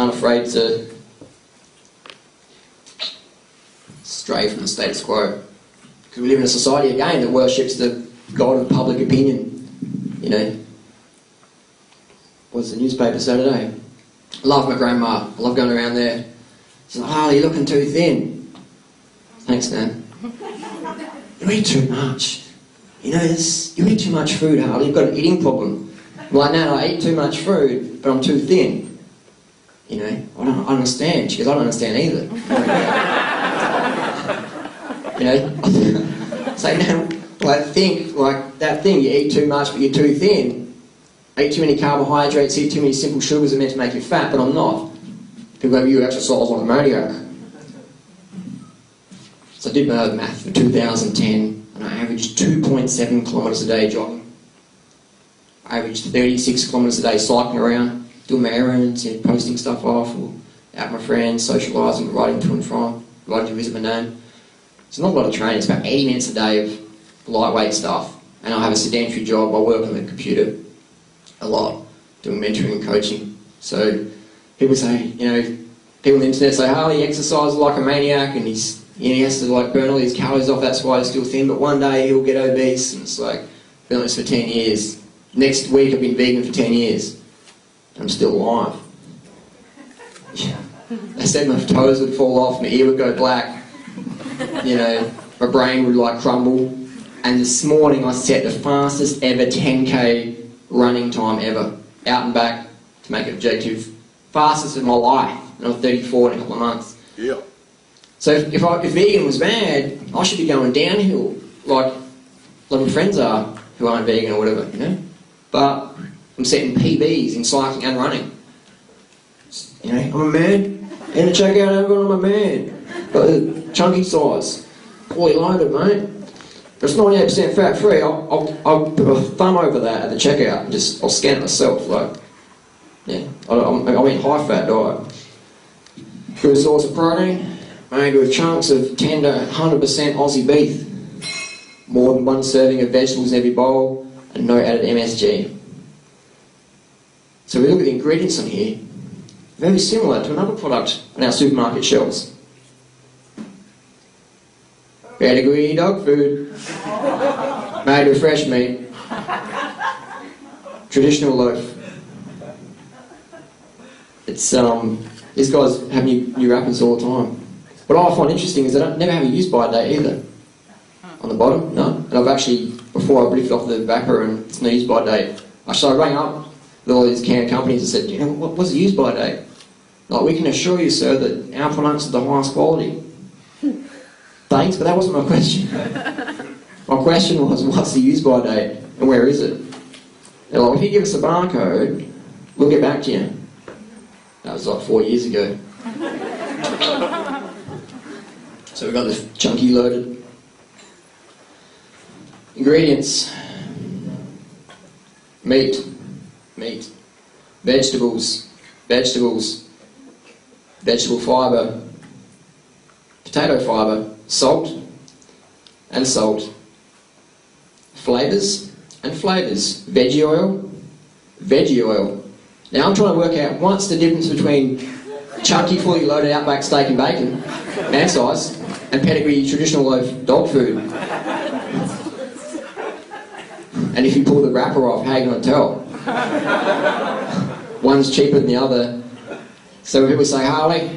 aren't afraid to stray from the status quo. Because we live in a society, again, that worships the god of public opinion. You know, what's the newspaper say today? I love my grandma. I love going around there. She's like, "Harley, you're looking too thin." Thanks, man. You eat too much. You know, you eat too much food, Harley. You've got an eating problem. I'm like, "No, I eat too much food, but I'm too thin." You know, I don't understand. She goes, "I don't understand either." You know, so now, like, think, like, that thing, you eat too much, but you're too thin. Eat too many carbohydrates, eat too many simple sugars are meant to make you fat, but I'm not. People go, "You exercise like a maniac." So I did my math for 2010, and I averaged 2.7 kilometres a day jogging. I averaged 36 kilometres a day cycling around, doing my errands, you know, posting stuff off, or out with my friends, socialising, riding to and from, riding to visit my nan. It's not a lot of training, it's about 80 minutes a day of lightweight stuff. And I have a sedentary job, I work on the computer a lot, doing mentoring and coaching. So people say, you know, people on the internet say, "Harley exercises like a maniac and he has to like burn all his calories off, that's why he's still thin, but one day he'll get obese." And it's like, I've been on this for 10 years. Next week I've been vegan for 10 years. I'm still alive. They said my toes would fall off, my ear would go black, you know, my brain would like crumble. And this morning I set the fastest ever 10k running time ever, out and back, to make it objective. Fastest of my life, and I'm 34 in a couple of months. Yeah. So if vegan was bad, I should be going downhill, like my friends are, who aren't vegan or whatever, you know? But I'm setting PBs in cycling and running. You know, I'm a man. In the checkout, everyone, I'm a man. Got the chunky size. Fully loaded, mate. It's 98% fat free. I'll put a thumb over that at the checkout and I'll scan it myself. Like, yeah, I mean high fat diet. Good source of protein, made with chunks of 10 to 100% Aussie beef. More than one serving of vegetables in every bowl, and no added MSG. So we look at the ingredients on here, very similar to another product on our supermarket shelves. Pedigree dog food, made with fresh meat, traditional loaf. It's these guys have new wrappers all the time. What I find interesting is they never have a use-by date either. On the bottom, no. And I've actually, before I lifted off the wrapper and it's no use-by date, I rang up with all these canned companies and said, "You know, what's the use-by date?" Like, "We can assure you, sir, that our products are the highest quality." Thanks, but that wasn't my question. My question was, what's the use-by date and where is it? They're like, "If you give us a barcode, we'll get back to you." That was like 4 years ago. So we've got this chunky loaded. Ingredients: meat, vegetables, vegetable fibre, potato fibre, salt, flavours, veggie oil. Now I'm trying to work out what's the difference between chunky, fully loaded Outback steak and bacon, man size, and pedigree traditional loaf dog food. And if you pull the wrapper off, how are you going to tell? One's cheaper than the other. So when people say, "Harley,"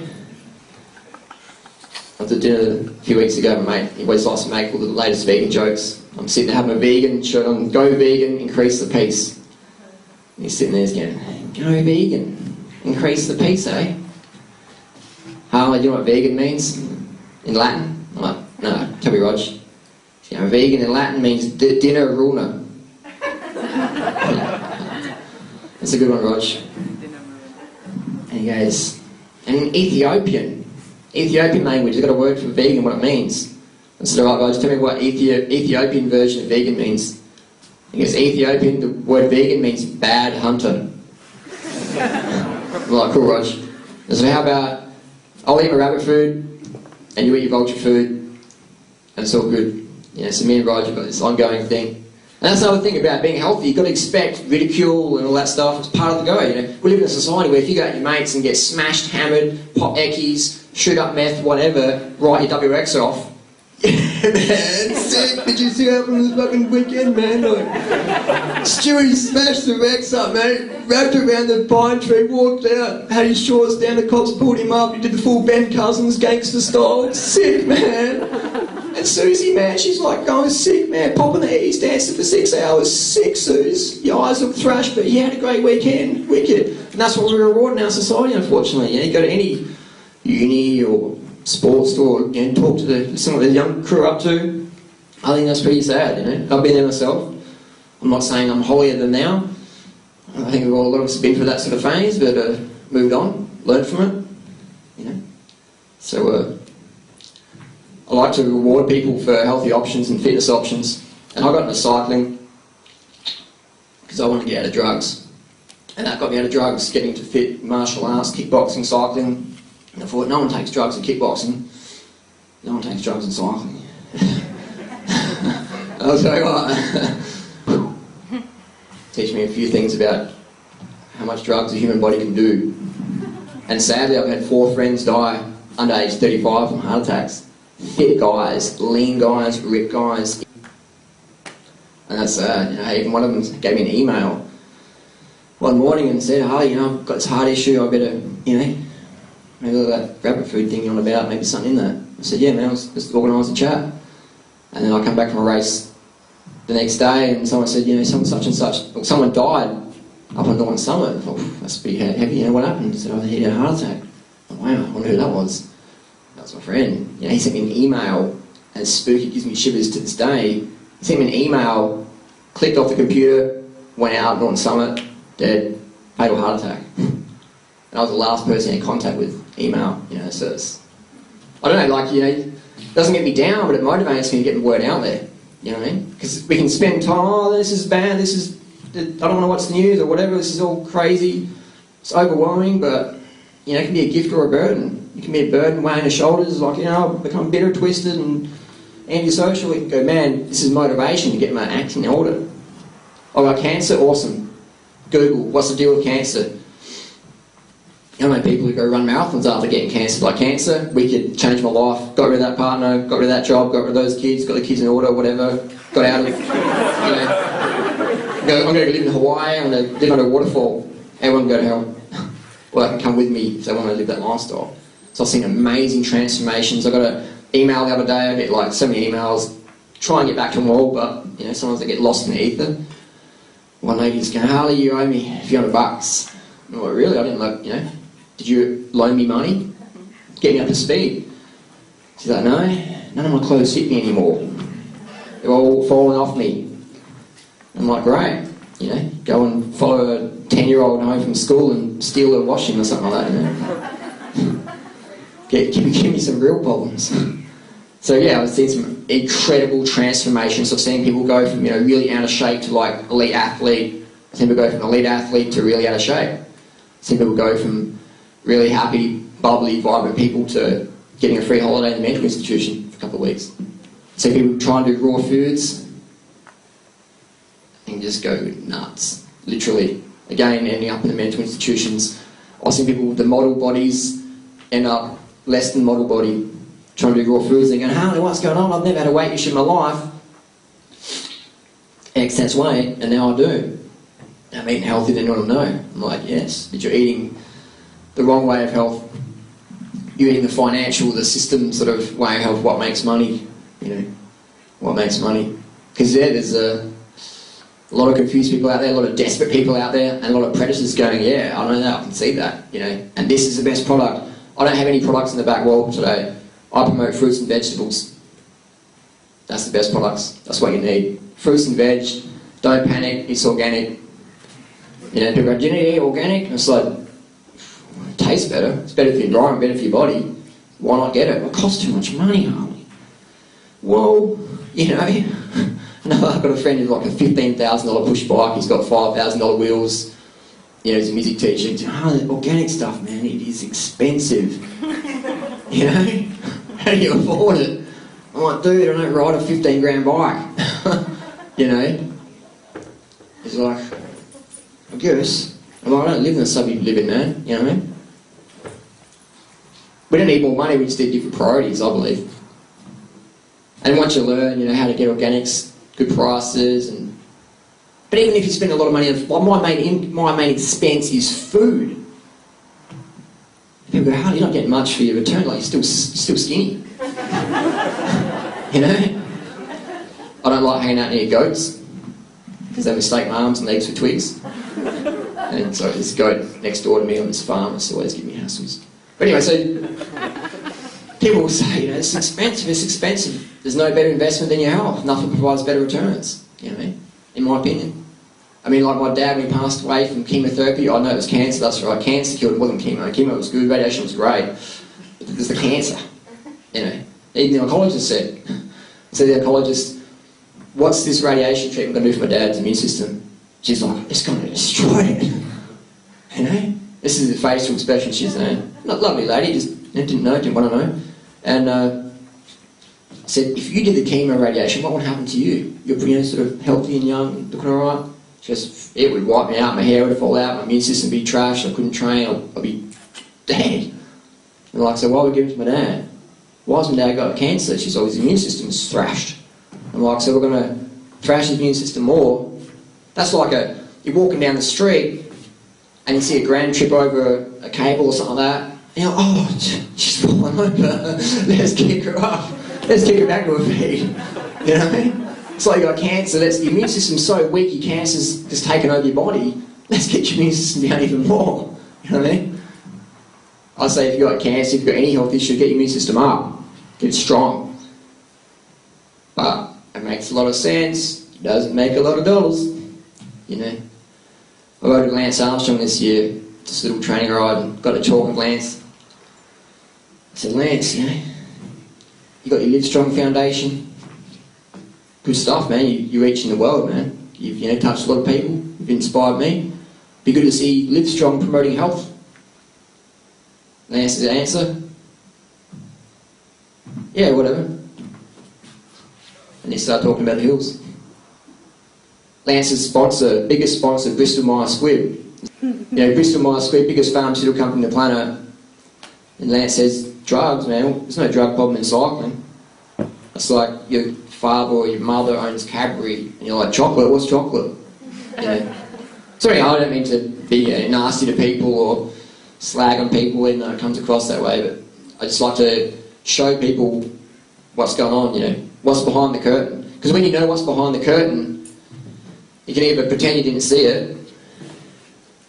I was at dinner a few weeks ago, my mate, he always likes to make all the latest vegan jokes. I'm sitting there having a vegan shirt on, "Go vegan, increase the peace." And he's sitting there going, "Go vegan, increase the peace, eh?" "Harley, do you know what vegan means in Latin?" I'm like, "No, tell me, Rog." You know, vegan in Latin means dinner runa. That's a good one, Rog. And he goes, "And in Ethiopian language, they've got a word for vegan, what it means." I said, "All right, guys, tell me what Ethiopian version of vegan means." He goes, "Ethiopian, the word vegan means bad hunter." I'm like, "Cool, Rog." I said, "How about I'll eat my rabbit food and you eat your vulture food and it's all good." You know, so me and Rog have got this ongoing thing. And that's another thing about being healthy. You've got to expect ridicule and all that stuff. It's part of the go, you know. We live in a society where if you go out with your mates and get smashed, hammered, pop eckies, shoot up meth, whatever, write your WX off. Yeah, man, sick. Did you see what happened this fucking weekend, man? Like, Stewie smashed the Rex up, mate. Wrapped around the pine tree, walked out, had his shorts down, the cops pulled him up, he did the full Ben Cousins gangster style. Sick, man. And Susie, man, she's like going sick, man, popping the E's, dancing for 6 hours. Sick, Suze. Your eyes look thrashed, but you had a great weekend. Wicked. And that's what we reward in our society, unfortunately. You know, you go to any uni or sports store, you know, talk to some of the young crew up to. I think that's pretty sad, you know. I've been there myself. I'm not saying I'm holier than thou. I think we've all, a lot of us have been through that sort of phase, but moved on, learned from it, you know. So I like to reward people for healthy options and fitness options. And I got into cycling because I wanted to get out of drugs. And that got me out of drugs, getting into fit martial arts, kickboxing, cycling. And I thought, no one takes drugs in kickboxing. No one takes drugs in cycling. I'll tell you what. Teach me a few things about how much drugs a human body can do. And sadly, I've had 4 friends die under age 35 from heart attacks. Fit guys, lean guys, ripped guys. And that's sad. You know, even one of them gave me an email one morning and said, oh, you know, I've got this heart issue, I better, you know, maybe all that rabbit food thing you're on about, maybe something in that. I said, yeah, man, let's just organise a chat. And then I come back from a race the next day and someone said, you know, such and such, someone died up on Northern Summit. I thought, that's pretty heavy, you know, what happened? He said, oh, he had a heart attack. I thought, wow, I wonder who that was. That was my friend. You know, he sent me an email, and it's spooky, it gives me shivers to this day. He sent me an email, clicked off the computer, went out, Northern Summit, dead, fatal heart attack. And I was the last person I had contact with, email, you know, so it's, I don't know, like, you know, it doesn't get me down, but it motivates me to get the word out there, you know what I mean? Because we can spend time, oh, this is bad, this is, I don't want to watch the news or whatever, this is all crazy, it's overwhelming, but, you know, it can be a gift or a burden. It can be a burden weighing the shoulders, like, you know, become bitter, twisted and antisocial. You can go, man, this is motivation to get my act in order. I got cancer, awesome. Google, what's the deal with cancer? I know people who go run marathons after getting cancer. Like, cancer, wicked, changed my life, got rid of that partner, got rid of that job, got rid of those kids, got the kids in order, whatever, got out of it. You know, I'm going to live in Hawaii, I'm going to live under a waterfall. Everyone can go to hell. Well, they can come with me if they want to live that lifestyle. So I've seen amazing transformations. I got an email the other day, I get like so many emails, try and get back to them all, but, you know, sometimes they get lost in the ether. One lady's going, Harley, you owe me a few $100. I'm like, really? I didn't look, you know. Did you loan me money? Get me up to speed. She's like, no, none of my clothes fit me anymore. They're all falling off me. I'm like, great. You know, go and follow a 10-year-old home from school and steal her washing or something like that, you know. Give me some real problems. So yeah, I've seen some incredible transformations. I've seen people go from, you know, really out of shape to like elite athlete. I've seen people go from elite athlete to really out of shape. I've seen people go from really happy, bubbly, vibrant people to getting a free holiday in the mental institution for a couple of weeks. So people try and do raw foods and just go nuts, literally. Again, ending up in the mental institutions. I've seen people with the model bodies end up less than model body, trying to do raw foods and going, Harley, what's going on? I've never had a weight issue in my life. Excess weight, and now I do. I'm eating healthy, then you want to know. I'm like, yes, but you're eating the wrong way of health. You're eating the financial, the system sort of way of health, what makes money, you know, what makes money. Because yeah, there's a lot of confused people out there, a lot of desperate people out there, and a lot of predators going, yeah, I know that, I can see that, you know, and this is the best product. I don't have any products in the back wall today. I promote fruits and vegetables. That's the best products. That's what you need. Fruits and veg. Don't panic. It's organic. You know, people go, do you need to eat organic? And it's like, it tastes better. It's better for your environment, better for your body. Why not get it? It costs too much money, Harley. Well, you know, I've got a friend who's like a $15,000 push bike. He's got $5,000 wheels. You know, he's a music teacher. He's like, oh, organic stuff, man, it is expensive. You know? How do you afford it? I'm like, dude, I don't ride a 15 grand bike. You know? He's like, I guess. I'm like, I don't live in the suburb you live in, man. You know what I mean? We don't need more money, we just need different priorities, I believe. And once you learn, you know, how to get organics, good prices, but even if you spend a lot of money on, my main expense is food. People go, how are you not getting much for your return? Like, you're still skinny. You know? I don't like hanging out near goats, because they mistake my arms and legs for twigs. And so this goat next door to me on this farm is always giving me hassles. But anyway, so people will say, you know, it's expensive. There's no better investment than your health. Nothing provides better returns, you know what I mean? In my opinion. I mean, like my dad, when he passed away from chemotherapy, I know it was cancer, that's right. Cancer killed, it wasn't chemo. Chemo was good, radiation was great. But there's the cancer, you know. Even the oncologist said. So the oncologist, what's this radiation treatment going to do for my dad's immune system? She's like, it's going to destroy it. You know? This is the facial expression she's saying. Not lovely lady, just didn't want to know. And I said, if you did the chemo radiation, what would happen to you? You're pretty sort of healthy and young, looking alright. She goes, it would wipe me out, my hair would fall out, my immune system would be trashed, I couldn't train, I'd be dead. And I'm like, so why would we give it to my dad? Why has my dad got cancer? She's like, his immune system is thrashed. I'm like, so we're going to thrash his immune system more? That's like you're walking down the street and you see a grand trip over a cable or something like that, and you're like, oh, she's fallen over, let's kick her up, let's kick her back to her feet. You know what I mean? It's like you got cancer, your immune system's so weak, your cancer's just taken over your body, let's get your immune system down even more. You know what I mean? I say if you've got cancer, if you've got any health issue, get your immune system up, get it strong. But it makes a lot of sense, it doesn't make a lot of dollars, you know. I rode with Lance Armstrong this year, just a little training ride, and got to talk with Lance. I said, Lance, you know, you got your Live Strong Foundation. Good stuff, man. You're reaching the world, man. You've touched a lot of people. You've inspired me. Be good to see Live Strong promoting health. Lance's answer, yeah, whatever. And he started talking about the hills. Lance's sponsor, biggest sponsor, Bristol Myers Squibb. You know, Bristol Myers Squibb, biggest pharmaceutical company on the planet. And Lance says, drugs, man. There's no drug problem in cycling. It's like your father or your mother owns Cadbury, and you're like, chocolate? What's chocolate? You know. Sorry, I don't mean to be nasty to people or slag on people, even though it comes across that way, but I just like to show people what's going on, you know, what's behind the curtain. Because when you know what's behind the curtain, you can either pretend you didn't see it,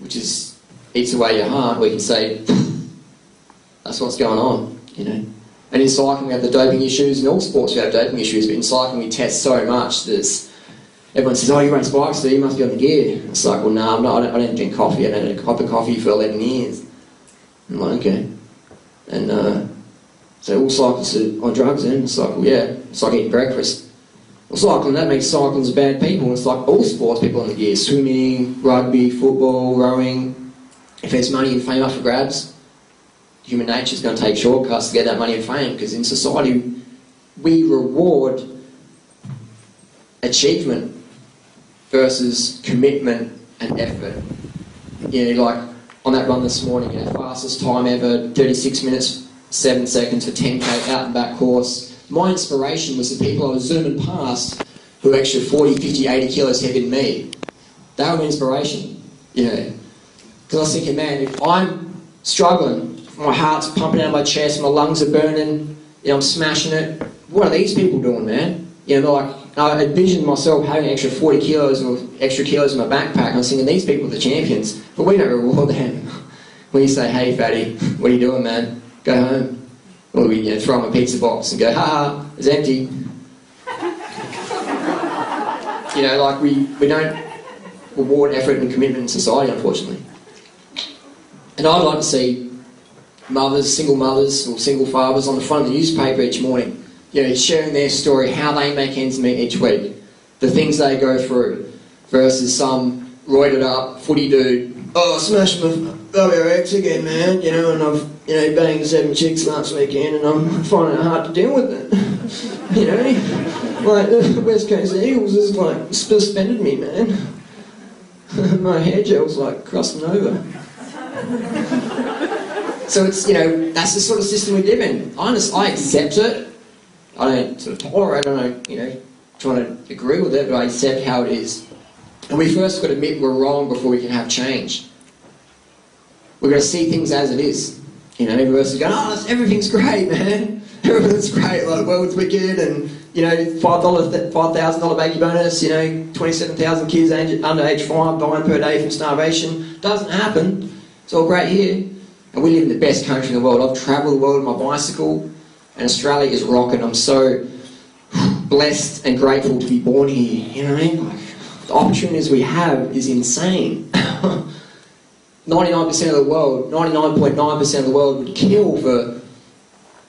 which is eats away your heart, or you can say, that's what's going on, you know. And in cycling we have the doping issues, in all sports we have doping issues, but in cycling we test so much that everyone says, oh, you run spikes, so you must be on the gear. It's like, well, no, I'm not, I don't drink coffee, I don't have a cup of coffee for 11 years. I'm like, okay. And so all cyclists are on drugs then. It's like, well, yeah, it's like eating breakfast. Well, cycling, that makes cyclists bad people. It's like all sports people on the gear. Swimming, rugby, football, rowing. If there's money and fame up for grabs, human nature's going to take shortcuts to get that money and fame, because in society we reward achievement versus commitment and effort. You know, like on that run this morning, you know, fastest time ever, 36 minutes, 7 seconds for 10k out and back course. My inspiration was the people I was zooming past who were extra 40, 50, 80 kilos heavier than me. They were my inspiration, you know. Because I was thinking, man, if I'm struggling, my heart's pumping out of my chest, my lungs are burning, you know, I'm smashing it, what are these people doing, man? You know, like, I envisioned myself having extra 40 kilos or extra kilos in my backpack, and I was thinking, these people are the champions, but we don't reward them. When you say, hey fatty, what are you doing, man? Go home. Or we throw them a pizza box and go, ha ha, it's empty. You know, like we don't reward effort and commitment in society, unfortunately. And I'd like to see mothers, single mothers or single fathers on the front of the newspaper each morning, you know, sharing their story, how they make ends meet each week, the things they go through, versus some roided up footy dude, oh, I smashed my WRX again, man, you know, and I've, you know, banged 7 chicks last weekend and I'm finding it hard to deal with it. You know, like the West Coast Eagles has like suspended me, man. My hair gel's like crossing over. So it's, that's the sort of system we live in. I accept it. I don't sort of tolerate it. I don't, trying to agree with it, but I accept how it is. And we first got to admit we're wrong before we can have change. We've got to see things as it is. Everyone else is going, everything's great, man. Everything's great, like the world's wicked, and, $5,000 baby bonus, 27,000 kids under age 5 dying per day from starvation. Doesn't happen. It's all great here. And we live in the best country in the world. I've travelled the world on my bicycle, and Australia is rocking. I'm so blessed and grateful to be born here. You know what I mean? Like, the opportunities we have is insane. 99% of the world, 99.9% of the world would kill for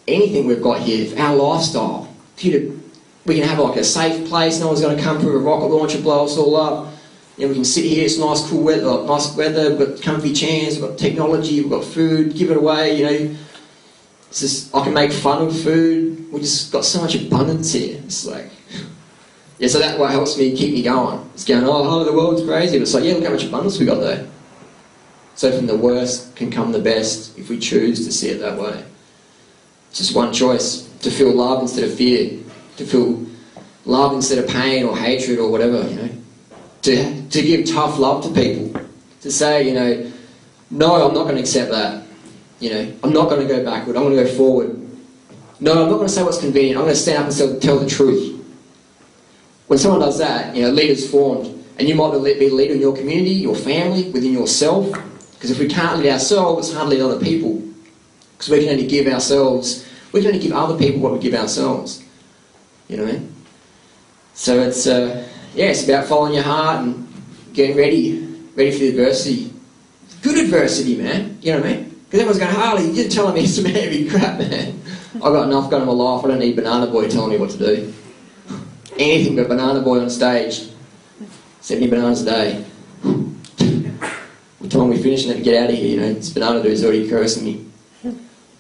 anything we've got here, for our lifestyle. We can have like a safe place, no one's going to come through a rocket launcher, blow us all up. We can sit here, it's nice, cool weather, we've got comfy chairs, we've got technology, we've got food, give it away, It's just, I can make fun of food. We just got so much abundance here. It's like, so that what helps me keep me going. It's going, the world's crazy, but it's like, look how much abundance we got there. So from the worst can come the best if we choose to see it that way. It's just one choice, to feel love instead of fear, to feel love instead of pain or hatred or whatever, To give tough love to people, to say, no, I'm not going to accept that. I'm not going to go backward, I'm going to go forward. No, I'm not going to say what's convenient, I'm going to stand up and tell the truth. When someone does that, leaders formed, and you might be a leader in your community, your family, within yourself, because if we can't lead ourselves, it's hard to lead other people. Because we can only give other people what we give ourselves. You know what I mean? So it's, it's about following your heart and getting ready for the adversity. Good adversity, man. You know what I mean? Because everyone's going, Harley, you're telling me some heavy crap, man. I've got enough going in my life. I don't need Banana Boy telling me what to do. Anything but Banana Boy on stage. 70 bananas a day. By the time we finish and then get out of here, this banana dude's already cursing me.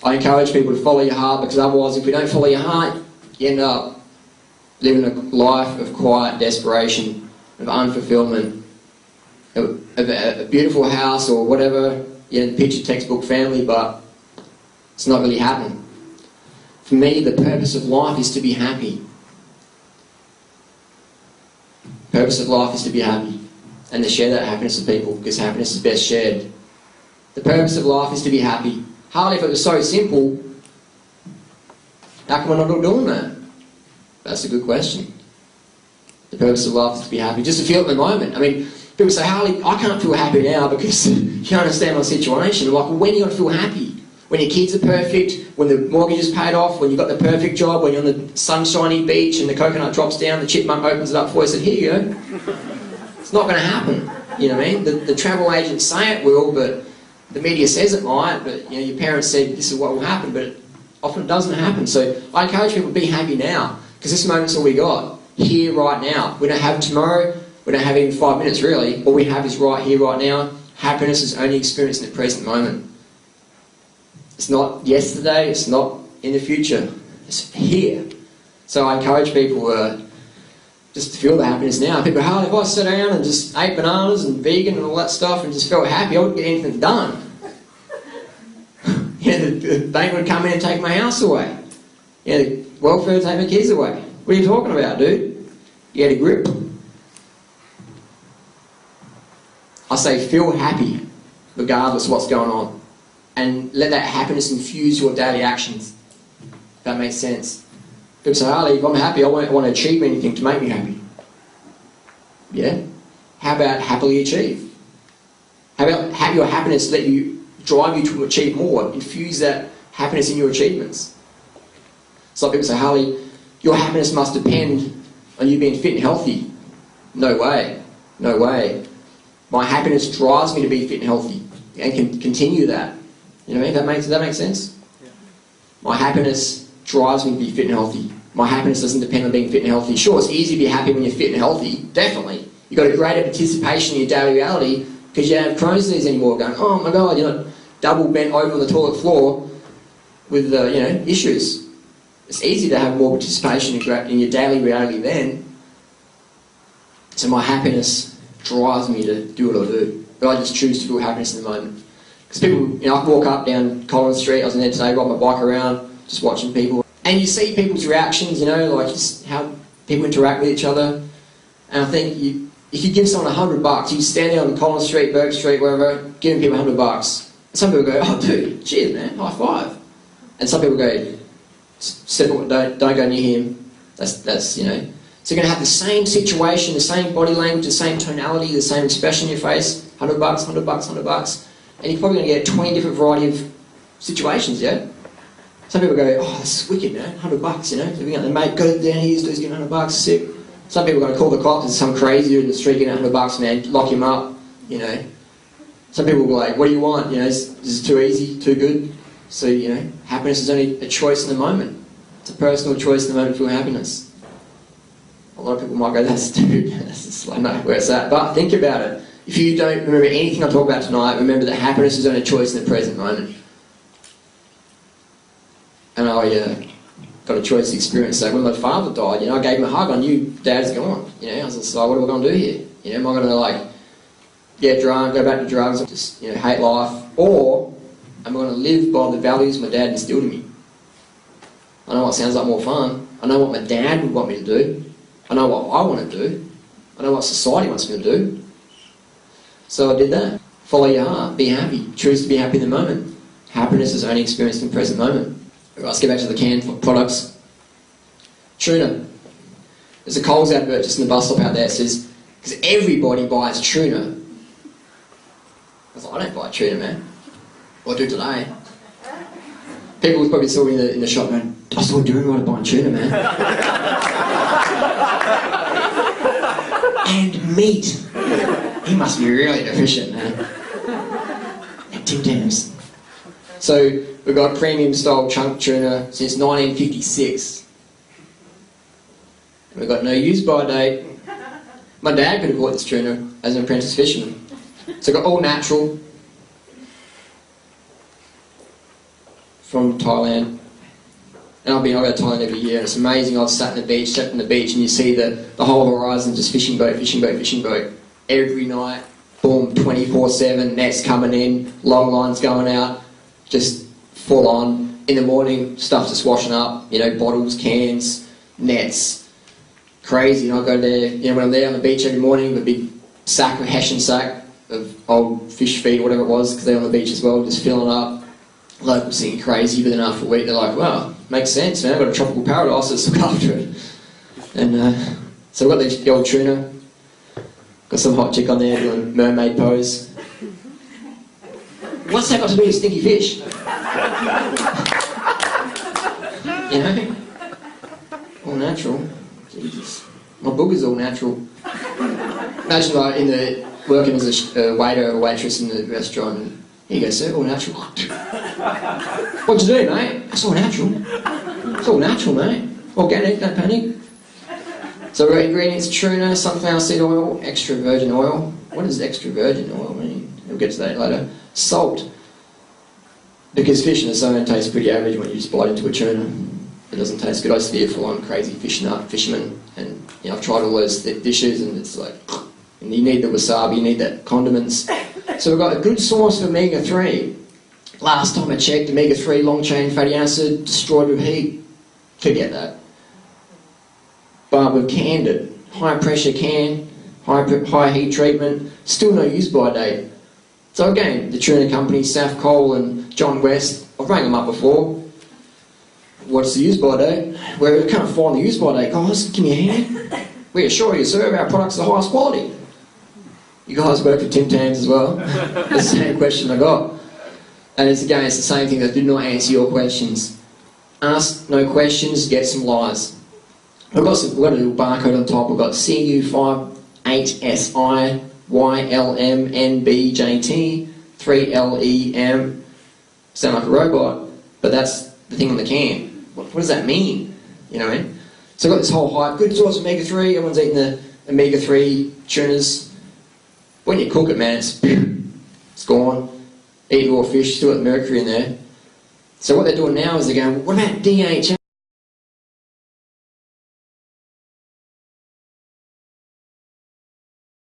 I encourage people to follow your heart, because otherwise, if we don't follow your heart, you end up living a life of quiet desperation, of unfulfillment, of a beautiful house or whatever, the picture textbook family, but it's not really happening. For me, the purpose of life is to be happy. The purpose of life is to be happy and to share that happiness with people, because happiness is best shared. The purpose of life is to be happy. Harley, if it was so simple, how come we're not all doing that? That's a good question. The purpose of life is to be happy, just to feel it in the moment. I mean, people say, Harley, I can't feel happy now because you don't understand my situation. I'm like, well, when are you going to feel happy? When your kids are perfect, when the mortgage is paid off, when you've got the perfect job, when you're on the sunshiny beach and the coconut drops down, the chipmunk opens it up for you and said, here you go. It's not going to happen. You know what I mean? The travel agents say it will, but the media says it might, but your parents said this is what will happen, but it often doesn't happen. So I encourage people to be happy now, because this moment's all we got. Here, right now. We don't have tomorrow, we don't have even 5 minutes really. All we have is right here, right now. Happiness is only experienced in the present moment. It's not yesterday, it's not in the future. It's here. So I encourage people just to feel the happiness now. People go, if I sat down and just ate bananas and vegan and all that stuff and just felt happy, I wouldn't get anything done. The bank would come in and take my house away. The welfare would take my kids away. What are you talking about, dude? You had a grip. I say feel happy regardless of what's going on. And let that happiness infuse your daily actions. If that makes sense. People say, Harley, if I'm happy, I won't want to achieve anything to make me happy. Yeah? How about happily achieve? How about have your happiness drive you to achieve more? Infuse that happiness in your achievements. Some people say, Harley, your happiness must depend on you being fit and healthy. No way. No way. My happiness drives me to be fit and healthy and can continue that. You know what I mean? Does that make sense? Yeah. My happiness drives me to be fit and healthy. My happiness doesn't depend on being fit and healthy. Sure, it's easy to be happy when you're fit and healthy. Definitely. You've got a greater participation in your daily reality because you don't have Crohn's disease anymore. Going, oh my God, you're not double bent over on the toilet floor with issues. It's easy to have more participation in your daily reality then. So my happiness drives me to do what I do. But I just choose to feel happiness in the moment. Because people, you know, I can walk up down Collins Street, I was in there today, ride my bike around, just watching people. And you see people's reactions, you know, like just how people interact with each other. And I think you could give someone $100, you stand there on Collins Street, Burke Street, wherever, giving people $100. And some people go, oh dude, cheers man, high five. And some people go, don't go near him. That's you know. So you're going to have the same situation, the same body language, the same tonality, the same expression in your face, $100, $100, $100. And you're probably going to get 20 different variety of situations, yeah? Some people go, oh, this is wicked, man, $100, you know? So we're going to, mate, go down here, he's getting $100, sick. Some people are going to call the cops, there's some crazy in the street getting $100, man, lock him up, you know? Some people will be like, what do you want? You know, this is too easy, too good. So, you know, happiness is only a choice in the moment. It's a personal choice in the moment for happiness. A lot of people might go, that's stupid. That's just like, no, where's that? But think about it. If you don't remember anything I talk about tonight, remember that happiness is only a choice in the present moment. And I got a choice to experience that. When my father died, you know, I gave him a hug. I knew Dad's gone. You know, I was just like, what are we going to do here? You know, am I going to like get drunk, go back to drugs, just, you know, hate life, or am I going to live by the values my dad instilled in me? I know what sounds like more fun. I know what my dad would want me to do. I know what I want to do. I know what society wants me to do. So I did that. Follow your heart. Be happy. Choose to be happy in the moment. Happiness is only experienced in the present moment. Right, let's get back to the canned products. Tuna. There's a Coles advert just in the bus stop out there. It says, because everybody buys tuna. I was like, I don't buy tuna, man. Well, I do today. People probably saw me in the shop going, I saw Durianrider buying tuna, man. And meat. He must be really deficient, man. And Tim Tams. So we've got premium style chunk tuna since 1956. And we've got no use by date. My dad could have bought this tuna as an apprentice fisherman. So we've got all natural from Thailand. And I go to Thailand every year, and it's amazing. I've sat on the beach, and you see the whole horizon, just fishing boat, fishing boat, fishing boat. Every night, boom, 24/7, nets coming in, long lines going out, just full on. In the morning, stuff just washing up, you know, bottles, cans, nets. Crazy. And I go there, you know, when I'm there on the beach every morning with a big sack, a Hessian sack of old fish feed, whatever it was, because they're on the beach as well, just filling up. Locals think crazy, but then after a week they're like, well, makes sense, man, I've got a tropical paradise, let's look after it. And so we've got the old tuna, got some hot chick on there doing mermaid pose. What's that got to do with stinky fish? You know? All natural. Jesus. My booger's all natural. Imagine like working as a waiter or waitress in the restaurant, and here you go, sir, all natural. What'd you do, mate? It's all natural. It's all natural, mate. Organic, don't panic. So we've got ingredients: tuna, sunflower seed oil, extra virgin oil. What does extra virgin oil mean? We'll get to that later. Salt. Because fish in its own tastes pretty average when you just bite into a tuna. It doesn't taste good. I used to be a full-on crazy fisherman, and you know, I've tried all those dishes, and it's like, and you need the wasabi, you need that condiments. So we've got a good source of omega-3. Last time I checked, omega-3 long-chain fatty acid destroyed with heat. Forget that. But we've canned it. High pressure can, high heat treatment, still no use by date. So again, the tuna company, Saf Cole and John West, I've rang them up before. What's the use by date? Well, we can't find the use by date, guys. Give me a hand. We assure you, sir, our products are the highest quality. You guys work for Tim Tams as well? That's the same question I got. And it's the same thing. They do not answer your questions. Ask no questions, get some lies. We've got a little barcode on top. We've got CU58SIYLMNBJT 3LEM. Sound like a robot, but that's the thing on the can. What does that mean? You know what I mean? So I've got this whole hype. Good source of omega-3. Everyone's eating the omega-3 tunas. When you cook it, man, it's gone. Eat raw fish, still got mercury in there. So what they're doing now is they're going, what about DHA?